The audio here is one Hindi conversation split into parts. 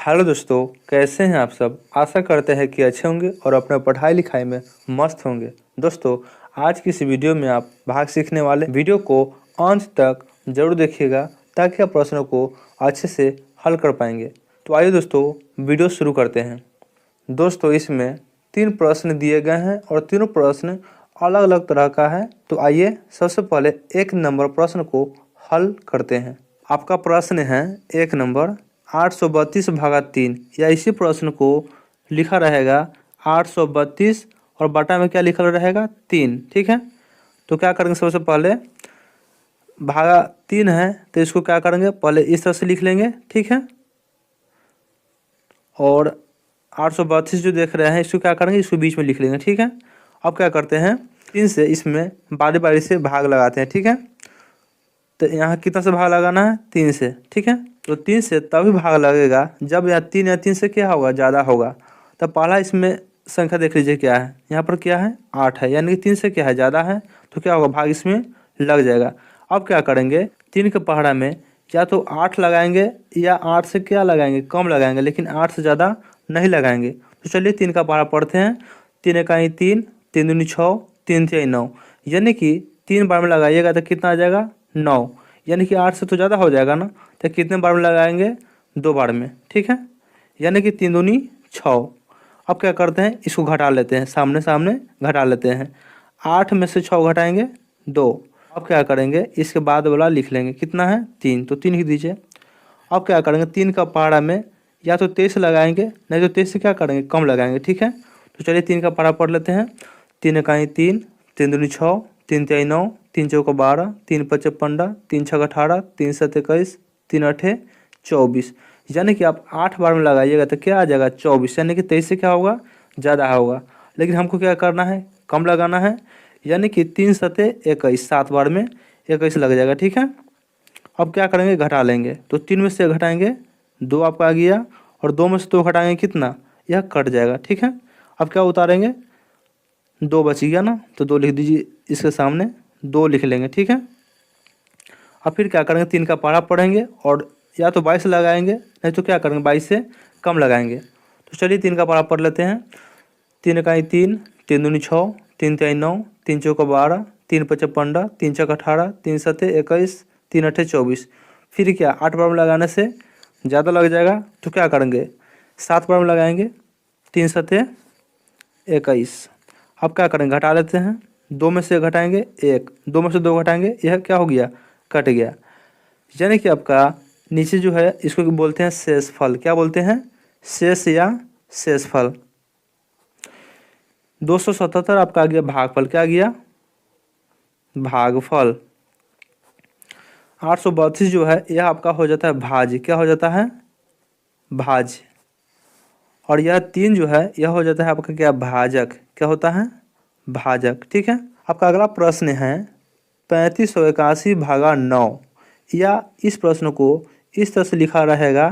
हेलो दोस्तों, कैसे हैं आप सब। आशा करते हैं कि अच्छे होंगे और अपने पढ़ाई लिखाई में मस्त होंगे। दोस्तों, आज की इस वीडियो में आप भाग सीखने वाले वीडियो को अंत तक जरूर देखिएगा ताकि आप प्रश्नों को अच्छे से हल कर पाएंगे। तो आइए दोस्तों, वीडियो शुरू करते हैं। दोस्तों, इसमें 3 प्रश्न दिए गए हैं और तीनों प्रश्न अलग अलग तरह का है। तो आइए सबसे पहले 1 नंबर प्रश्न को हल करते हैं। आपका प्रश्न है 1 नंबर 832 भागा 3, या इसी प्रश्न को लिखा रहेगा 832 और बटा में क्या लिखा रहेगा 3। ठीक है, तो क्या करेंगे, सबसे पहले भागा 3 है तो इसको क्या करेंगे, पहले इस तरह से लिख लेंगे। ठीक है, और 832 जो देख रहे हैं इसको क्या करेंगे, इसको बीच में लिख लेंगे। ठीक है, अब क्या करते हैं, 3 से इसमें बारी बारी से भाग लगाते हैं। ठीक है, तो यहाँ कितना से भाग लगाना है, 3 से। ठीक है, तो 3 से तभी भाग लगेगा जब यहाँ 3 या 3 से क्या होगा, ज़्यादा होगा। तब पहला इसमें संख्या देख लीजिए क्या है, यहाँ पर क्या है 8 है, यानी कि 3 से क्या है ज़्यादा है, तो क्या होगा, भाग इसमें लग जाएगा। अब क्या करेंगे, 3 के पहाड़ा में या तो 8 लगाएंगे या 8 से क्या लगाएंगे, कम लगाएंगे, लेकिन 8 से ज़्यादा नहीं लगाएंगे। तो चलिए 3 का पहाड़ा पढ़ते हैं। 3 एकाई 3, 3 दूनी 6, 3 तिहाई 9, यानी कि 3 बार में लगाइएगा तो कितना आ जाएगा 9, यानी कि 8 से तो ज़्यादा हो जाएगा ना। तो कितने बार में लगाएंगे, 2 बार में। ठीक है, यानी कि 3 दूनी 6। अब क्या करते हैं, इसको घटा लेते हैं, सामने सामने घटा लेते हैं। 8 में से 6 घटाएंगे 2। अब क्या करेंगे, इसके बाद वाला लिख लेंगे, कितना है 3, तो 3 ही दीजिए। अब क्या करेंगे, 3 का पहाड़ा में या तो 23 लगाएंगे, नहीं तो 23 से क्या करेंगे, कम लगाएंगे। ठीक है, तो चलिए 3 का पहाड़ा पढ़ लेते हैं। 3 इकाई 3, 3 दूनी 6, 3 तिहाई 9, 3 चौका 12, 3 पचे 15, 3 छः 18, 3 सत 21, 3 अठे 24, यानी कि आप 8 बार में लगाइएगा तो क्या आ जाएगा 24, यानी कि 23 से क्या होगा, ज़्यादा होगा। लेकिन हमको क्या करना है, कम लगाना है, यानी कि 3 सते 21, 7 बार में 21 लग जाएगा। ठीक है, अब क्या करेंगे, घटा लेंगे, तो 3 में से घटाएंगे 2 आपका आ गया, और 2 में से 2 घटाएंगे कितना, यह कट जाएगा। ठीक है, अब क्या उतारेंगे, 2 बच गया ना, तो 2 लिख दीजिए, इसके सामने 2 लिख लेंगे। ठीक है, अब फिर क्या करेंगे, 3 का पहाड़ा पढ़ेंगे और या तो 22 लगाएंगे, नहीं तो क्या करेंगे 22 से कम लगाएंगे। तो चलिए 3 का पहाड़ा पढ़ लेते हैं। 3 इकाई 3, 3 दूनी 6, 3 तिहाई 9, 3 चौका 12, 3 पचे 15, 3 छः 18, 3 सते 21, 3 अठे 24। फिर क्या 8 बार में लगाने से ज़्यादा लग जाएगा, तो क्या करेंगे 7 बार में लगाएंगे, 3 सते 21। अब क्या करेंगे, घटा लेते हैं। 2 में से घटाएंगे 1, 2 में से 2 घटाएंगे, यह क्या हो गया, कट गया। यानी कि आपका नीचे जो है इसको बोलते हैं शेषफल। क्या बोलते हैं, शेष या शेषफल। 277 आपका आ गया भागफल, क्या आ गया, भागफल। 832 जो है यह आपका हो जाता है भाज्य, क्या हो जाता है, भाज्य। और यह 3 जो है यह हो जाता है आपका क्या, भाजक, क्या होता है, भाजक। ठीक है, आपका अगला प्रश्न है 3581 भागा 9, या इस प्रश्न को इस तरह से लिखा रहेगा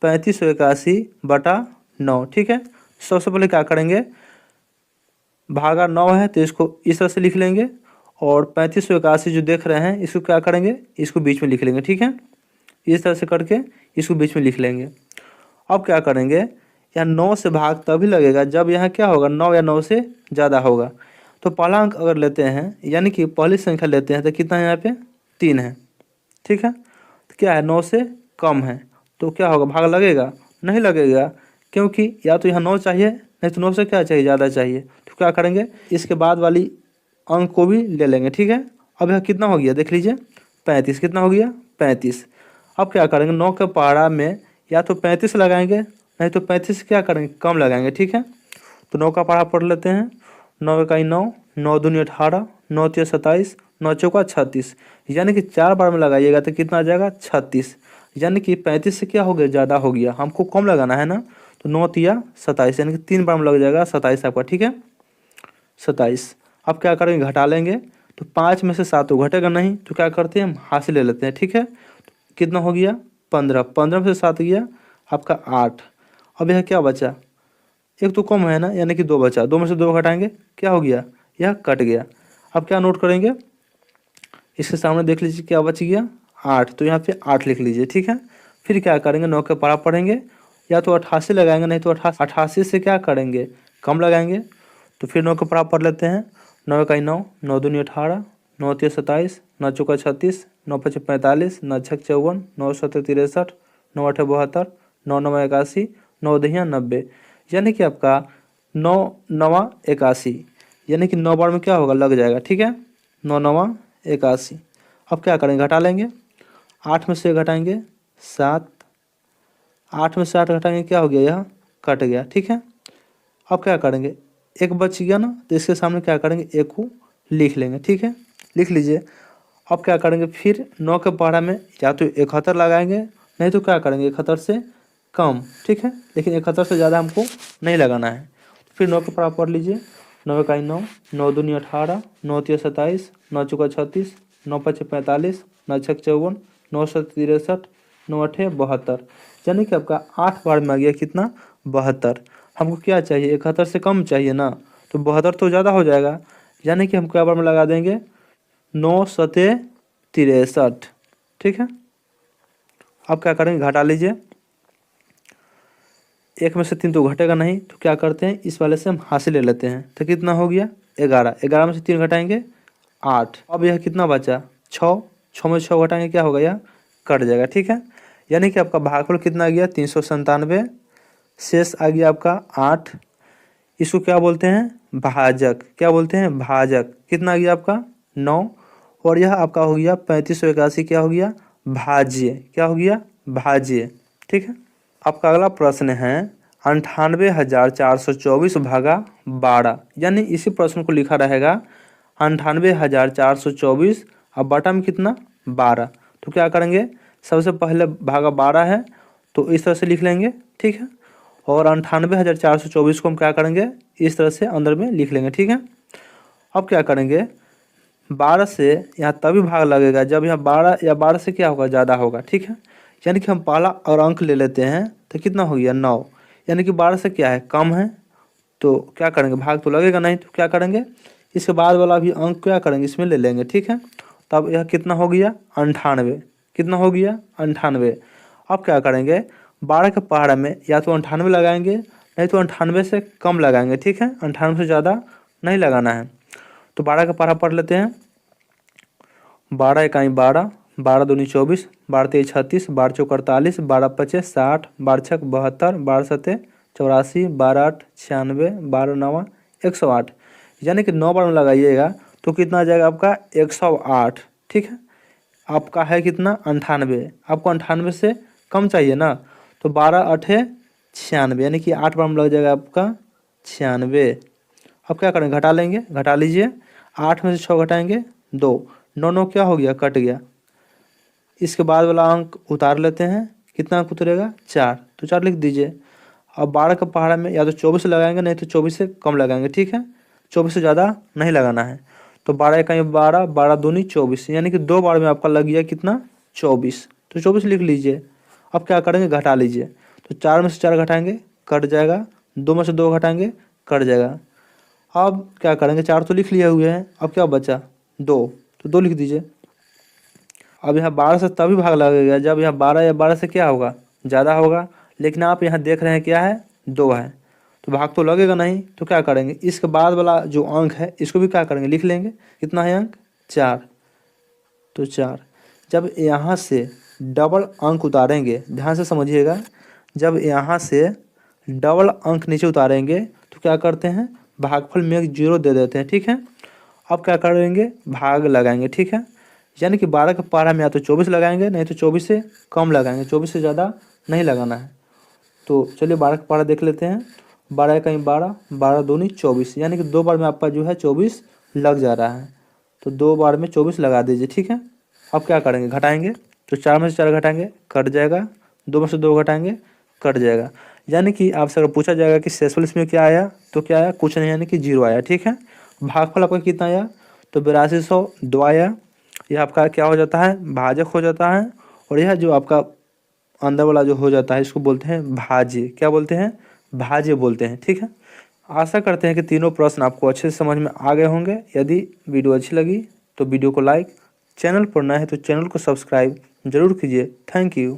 3581 बटा 9। ठीक है, सबसे पहले क्या करेंगे, भागा 9 है तो इसको इस तरह से लिख लेंगे, और 3581 जो देख रहे हैं इसको क्या करेंगे, इसको बीच में लिख लेंगे। ठीक है, इस तरह से करके इसको बीच में लिख लेंगे। अब क्या करेंगे, यहाँ 9 से भाग तभी लगेगा जब यहाँ क्या होगा, 9 या 9 से ज़्यादा होगा। तो पहला अंक अगर लेते हैं, यानी कि पहली संख्या लेते हैं, तो कितना है यहाँ पे 3 है। ठीक है, तो क्या है 9 से कम है, तो क्या होगा, भाग लगेगा, नहीं लगेगा, क्योंकि या तो यहाँ 9 चाहिए, नहीं तो 9 से क्या चाहिए, ज़्यादा चाहिए। तो क्या करेंगे, इसके बाद वाली अंक को भी ले लेंगे। ठीक है, अब यह कितना हो गया, देख लीजिए 35, कितना हो गया 35। अब क्या करेंगे, 9 के पहाड़ा में या तो 35 लगाएंगे, नहीं तो 35 क्या करेंगे, कम लगाएंगे। ठीक है, तो 9 का पहाड़ा पढ़ लेते हैं। 9 इकाई 9, 9 दूनी 18, 9 तिया 27, 9 चौका 36, यानी कि 4 बार में लगाइएगा तो कितना आ जाएगा 36, यानी कि 35 से क्या हो गया, ज़्यादा हो गया, हमको कम लगाना है ना। तो 9 तिया 27, यानी कि 3 बार में लग जाएगा 27 आपका। ठीक है, 27। अब क्या करेंगे, घटा लेंगे, तो 5 में से 7 तो घटेगा नहीं, तो क्या करते हैं, हम हाथ से ले लेते हैं। ठीक है, तो कितना हो गया 15, 15 में से 7 गया आपका 8। अब यह क्या बचा, एक तो कम है ना, यानी कि 2 बचा, 2 में से 2 घटाएंगे, क्या हो गया, यह कट गया। अब क्या नोट करेंगे, इसके सामने देख लीजिए क्या बच गया 8, तो यहाँ पे 8 लिख लीजिए। ठीक है, फिर क्या करेंगे, 9 के पहाड़ा पढ़ेंगे या तो 88 लगाएंगे, नहीं तो 88 से क्या करेंगे, कम लगाएंगे। तो फिर 9 के बराबर पढ़ लेते हैं। 9 इकाई 9, 9 दूनी 18, 9 तिया 27, 9 चौका 36, 9 पचे 45, 9 छक 54, 9 सत्तर 63, 9 आठे 72, 9 नवा 81, 9 दहिया 90, यानी कि आपका 9 नवा 81, यानी कि 9 बार में क्या होगा, लग जाएगा। ठीक है, 9 नवा 81। अब क्या करेंगे, घटा लेंगे। 8 में से घटाएंगे 7, 8 में से 8 घटाएंगे, क्या हो गया, यह कट गया। ठीक है, अब क्या करेंगे, एक बच गया ना, तो इसके सामने क्या करेंगे, एक को लिख लेंगे। ठीक है, लिख लीजिए। अब क्या करेंगे, फिर 9 के पहाड़ा में या तो 71 लगाएंगे, नहीं तो क्या करेंगे 71 से कम। ठीक है, लेकिन 71 से ज़्यादा हमको नहीं लगाना है। फिर 9 के पहाड़ा पढ़ लीजिए। 9 इकाई 9, 9 दूनी 18, 9 तिया 27, 9 चौका 36, 9 पचे 45, 9 छक 54, 9 सत्तर 63, 9 आठे 72, यानी कि आपका 8 बार में आ गया कितना, 72। हमको क्या चाहिए, 71 से कम चाहिए ना, तो 72 तो ज़्यादा हो जाएगा, यानी कि हम क्या बार में लगा देंगे, 9 सते 63। ठीक है, अब क्या करेंगे, घटा लीजिए। 1 में से 3 तो घटेगा नहीं, तो क्या करते हैं, इस वाले से हम हासिल ले लेते हैं। तो कितना हो गया, 11। 11 में से 3 घटाएंगे 8। अब यह कितना बचा, 6। 6 में 6 घटाएंगे, क्या होगा, यह कट जाएगा। ठीक है, यानी कि आपका भागफल कितना आ गया, 397। शेष आ गया आपका 8। इसको क्या बोलते हैं, भाजक। क्या बोलते हैं, भाजक। कितना आ गया आपका, 9। और यह आपका हो गया 3581, क्या हो गया, भाज्य। क्या हो गया, भाज्य। ठीक है, आपका अगला प्रश्न है 98,424 भागा 12, यानी इसी प्रश्न को लिखा रहेगा 98,424 अब बटा में कितना, 12। तो क्या करेंगे, सबसे पहले भागा 12 है, तो इस तरह से लिख लेंगे। ठीक है, और 98,424 को हम क्या करेंगे, इस तरह से अंदर में लिख लेंगे। ठीक है, अब क्या करेंगे, 12 से यहाँ तभी भाग लगेगा जब यहाँ 12 या 12 से क्या होगा, ज़्यादा होगा। ठीक है, यानी कि हम पहला और अंक ले लेते हैं, तो कितना हो गया, 9, यानी कि 12 से क्या है, कम है, तो क्या करेंगे, भाग तो लगेगा नहीं, तो क्या करेंगे, इसके बाद वाला भी अंक क्या करेंगे, इसमें ले लेंगे। ठीक है, तब यह कितना हो गया, 98। कितना हो गया, 98। अब क्या करेंगे, 12 के पहाड़ा में या तो 98 लगाएंगे, नहीं तो 98 से कम लगाएंगे। ठीक है, 98 से ज़्यादा नहीं लगाना है। तो 12 का पहाड़ा पढ़ लेते हैं। 12 इकाई 12, 12 दूनी 24, 12 तेईस 36, 12 चौक 48, 12 पचे 60, 12 छक 72, 12 सते 84, 12 आठ 96, 12 नवा 108, यानी कि 9 बार में लगाइएगा तो कितना आ जाएगा आपका, 108। ठीक है, आपका है कितना, 98। आपको 98 से कम चाहिए ना, तो 12 अठे 96, यानी कि 8 बार में लग जाएगा आपका 96। अब क्या करेंगे, घटा लेंगे। घटा लीजिए। 8 में से 6 घटाएंगे 2, 9 9 क्या हो गया, कट गया। इसके बाद वाला अंक उतार लेते हैं, कितना अंक उतरेगा, 4, तो 4 लिख दीजिए। अब 12 का पहाड़ा में या तो 24 लगाएंगे, नहीं तो 24 से कम लगाएंगे। ठीक है, 24 से ज़्यादा नहीं लगाना है। तो 12 इकाई 12, 12 दूनी 24, यानी कि 2 बार में आपका लग गया कितना, 24, तो 24 लिख लीजिए। अब क्या करेंगे, घटा लीजिए। तो 4 में से 4 घटाएंगे, कट जाएगा। 2 में से 2 घटाएंगे, कट जाएगा। अब क्या करेंगे, 4 तो लिख लिए हुए हैं, अब क्या बचा, 2, तो 2 लिख दीजिए। अब यहाँ 12 से तभी भाग लगेगा जब यहाँ 12 या 12 से क्या होगा, ज़्यादा होगा, लेकिन आप यहाँ देख रहे हैं क्या है, 2 है, तो भाग तो लगेगा नहीं। तो क्या करेंगे, इसके बाद वाला जो अंक है इसको भी क्या करेंगे, लिख लेंगे। कितना है अंक, 4, तो 4। जब यहाँ से डबल अंक उतारेंगे, ध्यान से समझिएगा, जब यहाँ से डबल अंक नीचे उतारेंगे तो क्या करते हैं, भागफल में एक 0 दे देते हैं। ठीक है, अब क्या करेंगे, भाग लगाएंगे। ठीक है, यानी कि 12 के पहाड़ा में या तो 24 लगाएंगे, नहीं तो 24 से कम लगाएंगे, 24 से ज़्यादा नहीं लगाना है। तो चलिए 12 का पहाड़ा देख लेते हैं। 12 कहीं 12, 12 दूनी 24, यानी कि 2 बार में आपका जो है 24 लग जा रहा है, तो 2 बार में 24 लगा दीजिए। ठीक है, अब क्या करेंगे, घटाएंगे। तो 4 में से 4 घटाएंगे, कट जाएगा। 2 में से 2 घटाएंगे, कट जाएगा। यानी कि आपसे अगर पूछा जाएगा कि शेषफल इसमें क्या आया, तो क्या आया, कुछ नहीं, यानी कि 0 आया। ठीक है, भागफल आपका कितना आया, तो 8202 आया। यह आपका क्या हो जाता है, भाजक हो जाता है। और यह जो आपका अंदर वाला जो हो जाता है इसको बोलते हैं भाज्य। क्या बोलते हैं, भाज्य बोलते हैं। ठीक है, आशा करते हैं कि तीनों प्रश्न आपको अच्छे से समझ में आ गए होंगे। यदि वीडियो अच्छी लगी तो वीडियो को लाइक, चैनल पर नए हैं तो चैनल को सब्सक्राइब जरूर कीजिए। Thank you.